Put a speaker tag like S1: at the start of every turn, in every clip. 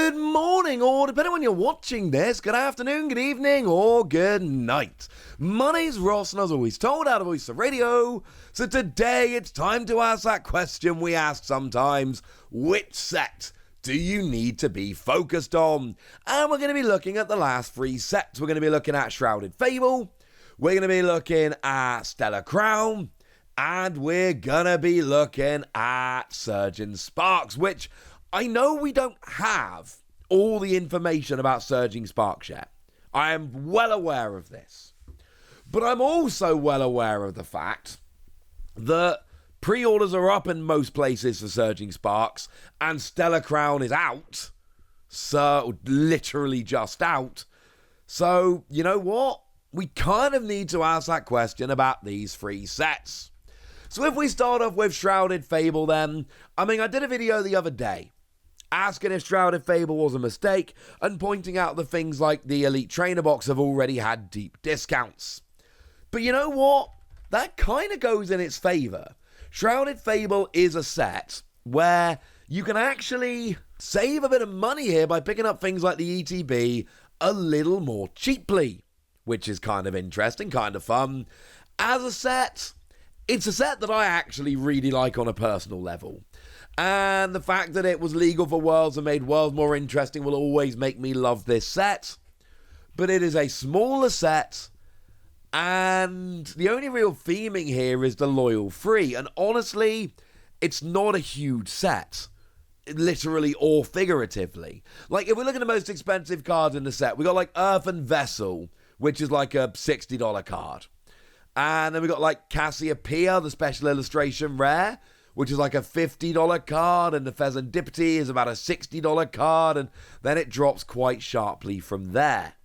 S1: Good morning, or depending on when you're watching this, good afternoon, good evening, or good night. My name's Ross, and as always told out of Voice of Radio, so today it's time to ask that question we ask sometimes: which set do you need to be focused on? And we're going to be looking at the last three sets. We're going to be looking at Shrouded Fable, we're going to be looking at Stellar Crown, and we're going to be looking at Surging Sparks, which I know we don't have all the information about Surging Sparks yet. I am well aware of this. But I'm also well aware of the fact that pre-orders are up in most places for Surging Sparks, and Stellar Crown is out. So, literally just out. So, you know what? We kind of need to ask that question about these three sets. So if we start off with Shrouded Fable then, I did a video the other day asking if Shrouded Fable was a mistake and pointing out the things like the Elite Trainer Box have already had deep discounts. But you know what? That kind of goes in its favour. Shrouded Fable is a set where you can actually save a bit of money here by picking up things like the ETB a little more cheaply, which is kind of interesting, kind of fun. As a set, it's a set that I actually really like on a personal level. And the fact that it was legal for Worlds and made Worlds more interesting will always make me love this set. But it is a smaller set, and the only real theming here is the Loyal Free. And honestly, it's not a huge set, literally or figuratively. Like, if we look at the most expensive cards in the set, we got like Earthen Vessel, which is like a $60 card. And then we got like Cassiopeia, the special illustration rare, which is like a $50 card, and the Pheasantipity is about a $60 card, and then it drops quite sharply from there.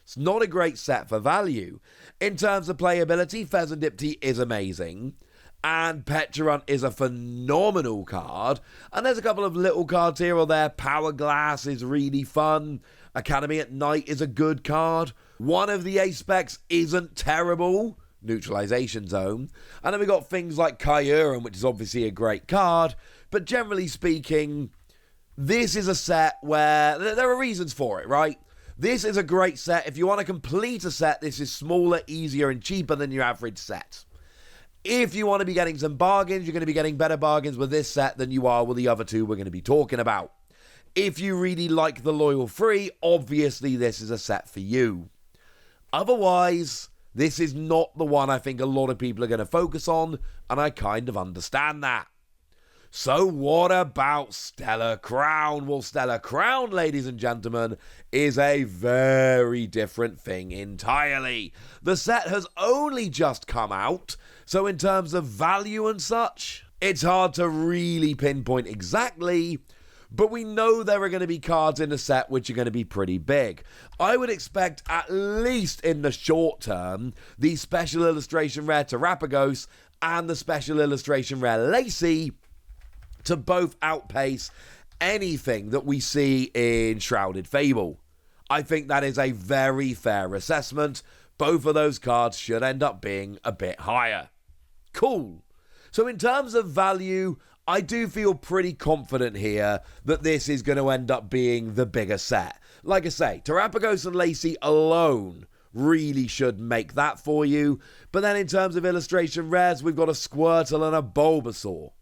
S1: It's not a great set for value. In terms of playability, Pheasantipity is amazing, and Petulant is a phenomenal card, and there's a couple of little cards here or there. Power Glass is really fun. Academy at Night is a good card. One of the ace specs isn't terrible, Neutralization Zone. And then we got things like Kyurem, which is obviously a great card, but generally speaking, this is a set where there are reasons for it, right? This is a great set. If you want to complete a set, this is smaller, easier, and cheaper than your average set. If you want to be getting some bargains, you're going to be getting better bargains with this set than you are with the other two we're going to be talking about. If you really like the Loyal Free, obviously this is a set for you. Otherwise, this is not the one I think a lot of people are going to focus on, and I kind of understand that. So what about Stellar Crown? Well, Stellar Crown, ladies and gentlemen, is a very different thing entirely. The set has only just come out, so in terms of value and such, it's hard to really pinpoint exactly, but we know there are going to be cards in the set which are going to be pretty big. I would expect, at least in the short term, the Special Illustration Rare Terrapagos and the Special Illustration Rare Lacey to both outpace anything that we see in Shrouded Fable. I think that is a very fair assessment. Both of those cards should end up being a bit higher. Cool. So in terms of value, I do feel pretty confident here that this is going to end up being the bigger set. Like I say, Terrapagos and Lacey alone really should make that for you. But then in terms of illustration rares, we've got a Squirtle and a Bulbasaur.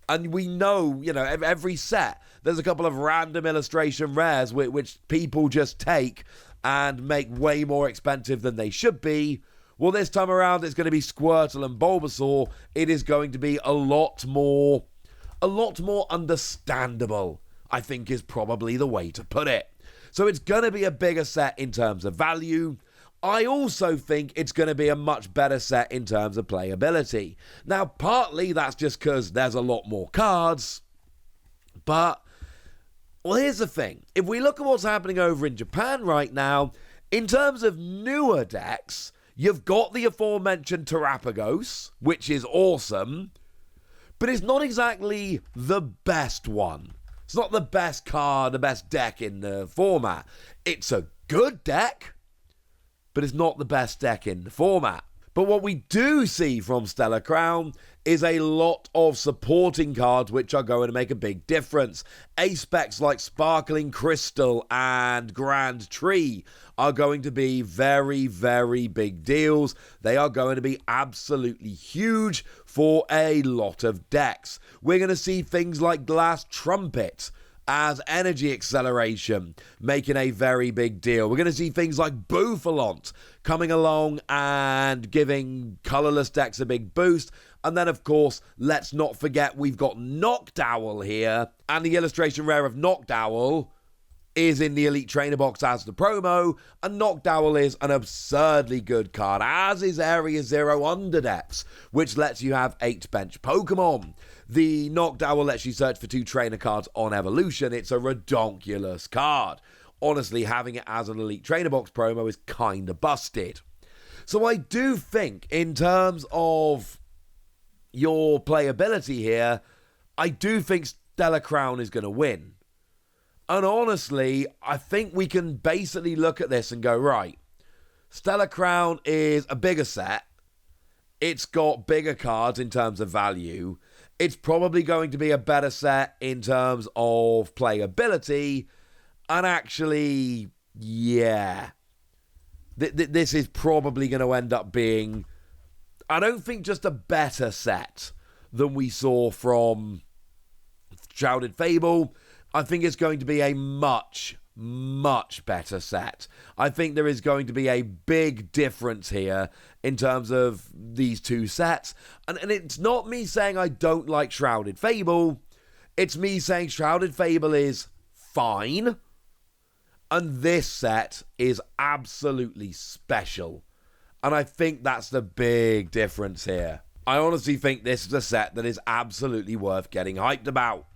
S1: And we know, every set, there's a couple of random illustration rares which people just take and make way more expensive than they should be. Well, this time around, it's going to be Squirtle and Bulbasaur. It is going to be a lot more understandable, I think is probably the way to put it. So it's going to be a bigger set in terms of value. I also think it's going to be a much better set in terms of playability. Now, partly that's just because there's a lot more cards, but, well, here's the thing. If we look at what's happening over in Japan right now, in terms of newer decks, you've got the aforementioned Terrapagos, which is awesome, but it's not exactly the best one. It's not the best card, the best deck in the format. It's a good deck, but it's not the best deck in the format. But what we do see from Stellar Crown is a lot of supporting cards which are going to make a big difference. Ace-specs like Sparkling Crystal and Grand Tree are going to be very, very big deals. They are going to be absolutely huge for a lot of decks. We're going to see things like Glass Trumpet as energy acceleration, making a very big deal. We're going to see things like Bouffalont coming along and giving colorless decks a big boost. And then, of course, let's not forget we've got Noctowl here. And the illustration rare of Noctowl is in the Elite Trainer box as the promo. And Noctowl is an absurdly good card, as is Area Zero Underdepths, which lets you have 8 bench Pokemon. The Noctowl lets you search for 2 trainer cards on Evolution. It's a redonkulous card. Honestly, having it as an Elite Trainer box promo is kind of busted. So I do think, in terms of your playability here, I do think Stellar Crown is going to win. And honestly, I think we can basically look at this and go, right, Stellar Crown is a bigger set. It's got bigger cards in terms of value. It's probably going to be a better set in terms of playability. And actually, yeah, this is probably going to end up being, I don't think just a better set than we saw from Shrouded Fable. I think it's going to be a much, much better set. I think there is going to be a big difference here in terms of these two sets. And it's not me saying I don't like Shrouded Fable. It's me saying Shrouded Fable is fine. And this set is absolutely special. And I think that's the big difference here. I honestly think this is a set that is absolutely worth getting hyped about.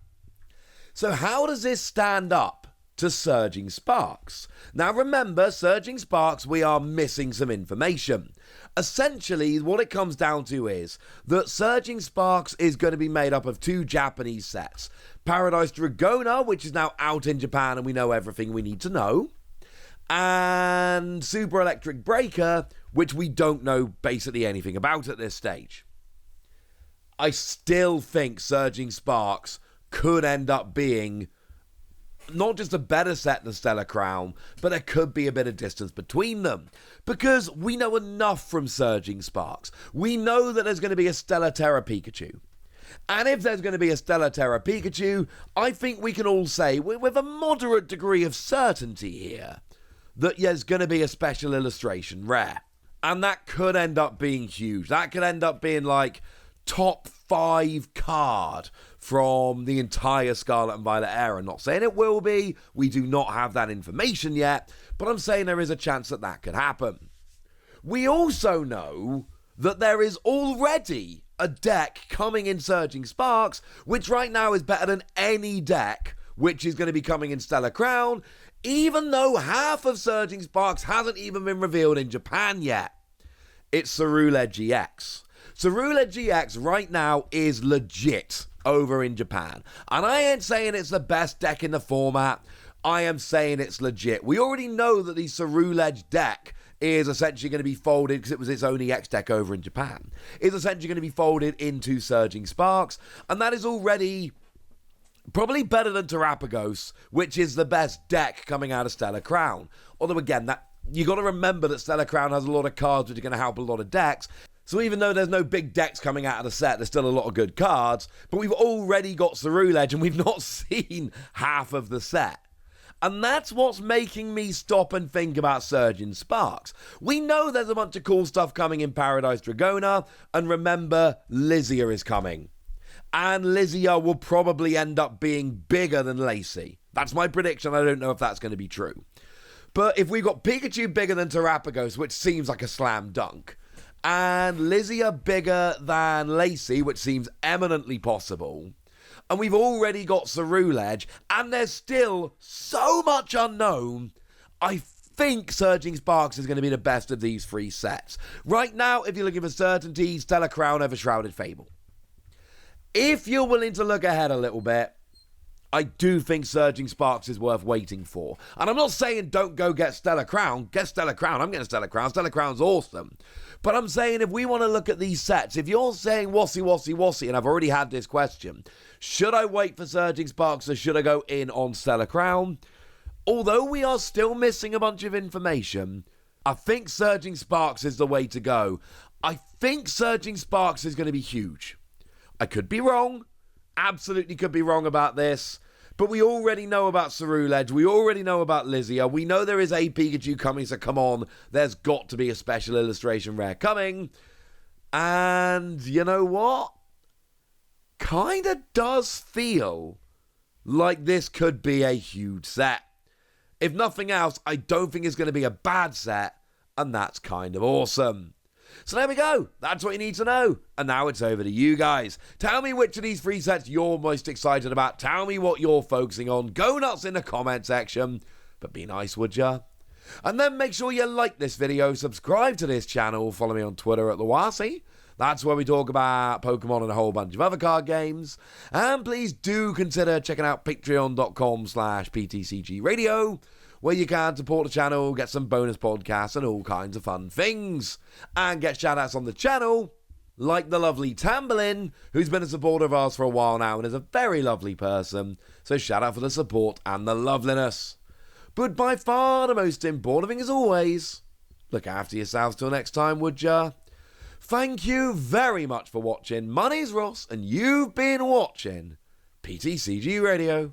S1: So how does this stand up to Surging Sparks? Now remember, Surging Sparks, we are missing some information. Essentially, what it comes down to is that Surging Sparks is going to be made up of 2 Japanese sets. Paradise Dragona, which is now out in Japan and we know everything we need to know. And Super Electric Breaker, which we don't know basically anything about at this stage. I still think Surging Sparks could end up being not just a better set than Stellar Crown, but there could be a bit of distance between them. Because we know enough from Surging Sparks. We know that there's going to be a Stellar Terra Pikachu. And if there's going to be a Stellar Terra Pikachu, I think we can all say, with a moderate degree of certainty here, that there's going to be a special illustration rare. And that could end up being huge. That could end up being like top 5 card from the entire Scarlet and Violet era. Not saying it will be. We do not have that information yet. But I'm saying there is a chance that that could happen. We also know that there is already a deck coming in Surging Sparks, which right now is better than any deck which is going to be coming in Stellar Crown, even though half of Surging Sparks hasn't even been revealed in Japan yet. It's Cerulege GX. Cerulege GX right now is legit over in Japan. And I ain't saying it's the best deck in the format. I am saying it's legit. We already know that the Cerulege deck is essentially going to be folded, because it was its own EX deck over in Japan, is essentially going to be folded into Surging Sparks. And that is already probably better than Terrapagos, which is the best deck coming out of Stellar Crown. Although again, that you got to remember that Stellar Crown has a lot of cards which are going to help a lot of decks. So even though there's no big decks coming out of the set, there's still a lot of good cards. But we've already got Cerulege and we've not seen half of the set. And that's what's making me stop and think about Surging Sparks. We know there's a bunch of cool stuff coming in Paradise Dragona. And remember, Lizia is coming. And Lizia will probably end up being bigger than Lacey. That's my prediction. I don't know if that's going to be true. But if we've got Pikachu bigger than Terrapagos, which seems like a slam dunk, and Lizia bigger than Lacey, which seems eminently possible, and we've already got Cerulege, and there's still so much unknown, I think Surging Sparks is going to be the best of these 3 sets. Right now, if you're looking for certainty, Stellar Crown over Shrouded Fable. If you're willing to look ahead a little bit, I do think Surging Sparks is worth waiting for. And I'm not saying don't go get Stellar Crown. Get Stellar Crown. I'm getting Stellar Crown. Stellar Crown's awesome. But I'm saying if we want to look at these sets, if you're saying Wassy, and I've already had this question, should I wait for Surging Sparks or should I go in on Stellar Crown? Although we are still missing a bunch of information, I think Surging Sparks is the way to go. I think Surging Sparks is going to be huge. I could be wrong. Absolutely could be wrong about this. But we already know about Ceruledge. We already know about Lizia. We know there is a Pikachu coming, so come on. There's got to be a special illustration rare coming. And you know what? Kinda does feel like this could be a huge set. If nothing else, I don't think it's going to be a bad set. And that's kind of awesome. So there we go. That's what you need to know. And now it's over to you guys. Tell me which of these 3 sets you're most excited about. Tell me what you're focusing on. Go nuts in the comment section. But be nice, would ya? And then make sure you like this video, subscribe to this channel, follow me on Twitter at @LeWassy. That's where we talk about Pokemon and a whole bunch of other card games. And please do consider checking out patreon.com/PTCGradio, where you can support the channel, get some bonus podcasts and all kinds of fun things. And get shoutouts on the channel, like the lovely Tamberlin, who's been a supporter of ours for a while now and is a very lovely person. So shout out for the support and the loveliness. But by far the most important thing as always, look after yourselves till next time, would ya? Thank you very much for watching. My name's Ross, and you've been watching PTCG Radio.